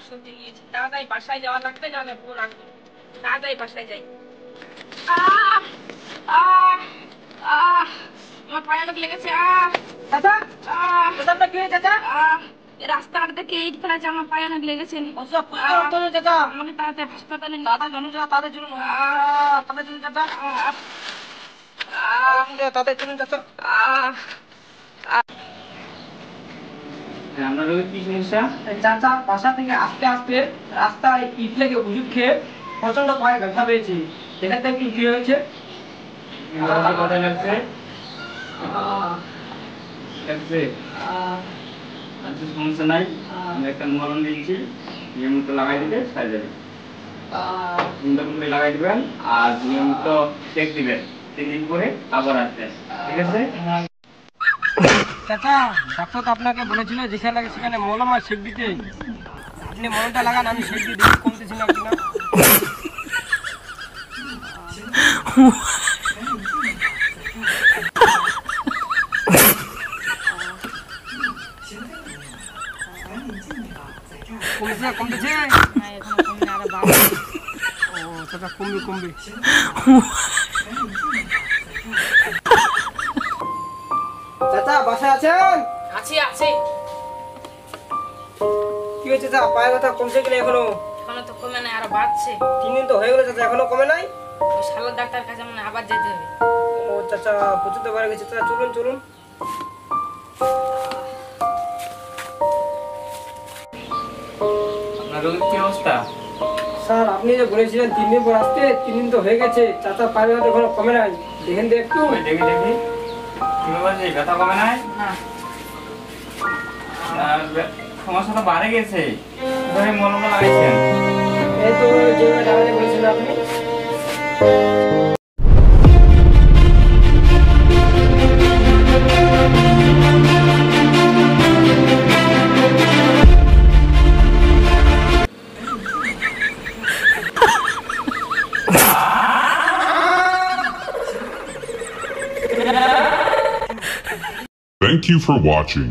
সত্যি গিয়েছে, তাড়াতাড়ি বাসায় যাওয়া লাগবে, নাহলে বউ রাখবে। তাড়াতাড়ি বাসায় যাই। আহ আহ আহ আমার পায়ে অনেক লেগেছে। চাচা, আহ চাচা আপনার কি হয়েছে চাচা? রাস্তাঘাট থেকে ইট ফেলেছে, আমার পায়ে অনেক লেগেছে। অসুখ প্রচুর রক্ত হয়েছে চাচা। আমাকে তাড়াতাড়ি হাসপাতালে নিয়ে তাদের জন্য চাচা, তাদের জন্য তাদের জন্য চাচা, তাদের জন্য চাচা। আপনার রোগীর কি সমস্যা? চাচা বাসা থেকে আস্তে আস্তে রাস্তায় ইট লেগে ওষুধ খেয়ে প্রচন্ড পায়ে ব্যথা পেয়েছি। এখান থেকে কি হয়েছে? কোথায় লাগছে? লাগছে? আচ্ছা, সমস্যা নাই, আমি একটা মলম দিয়েছি, নিয়মিত লাগাই দিলে সারে যাবে। লাগাই দিবেন আর নিয়মিত চেক দিবেন, 3 দিন পরে আবার আসবেন, ঠিক আছে? চাচা, ডাক্তার তো আপনাকে বলেছিল যেখানে লাগে সেখানে মলম আর সেক দিতে। আপনি মলমটা লাগান, আমি সেক দিয়ে দেখি কমতেছি না কিনা। কমতেছে কমতেছে? না, এখনো কমে আরো বাড়বে। ও চাচা, কমবে কমবে। চাচা বাসায় আছেন? আছি আছি। কি হয়েছে চাচা, পায়ের ব্যথা কমছে কিনা এখনো? এখনো তো কমে নাই, আরো বাড়ছে। 3 দিন তো হয়ে গেল চাচা, এখনো কমে নাই? ওই শালার ডাক্তার কাছে মানে আবার যেতে হবে। ও চাচা, প্রচুর তো বেড়ে গেছে চাচা, চলুন চলুন। আপনার রোগীর কি অবস্থা? স্যার, আপনি যে বলেছিলেন 3 দিন পর আসতে, 3 দিন তো হয়ে গেছে চাচা, পায়ের ব্যথা এখনো কমে নাই। দেখেন তো একটু। ওই দেখি দেখি, কি ব্যাপার, যে ব্যথা কমে নাই? না, সমস্যা তো বাড়ে গেছে, কোথায় মলমটা লাগাইছেন? এই তো যেভাবে লাগাতে বলেছিলেন আপনি। Thank you for watching.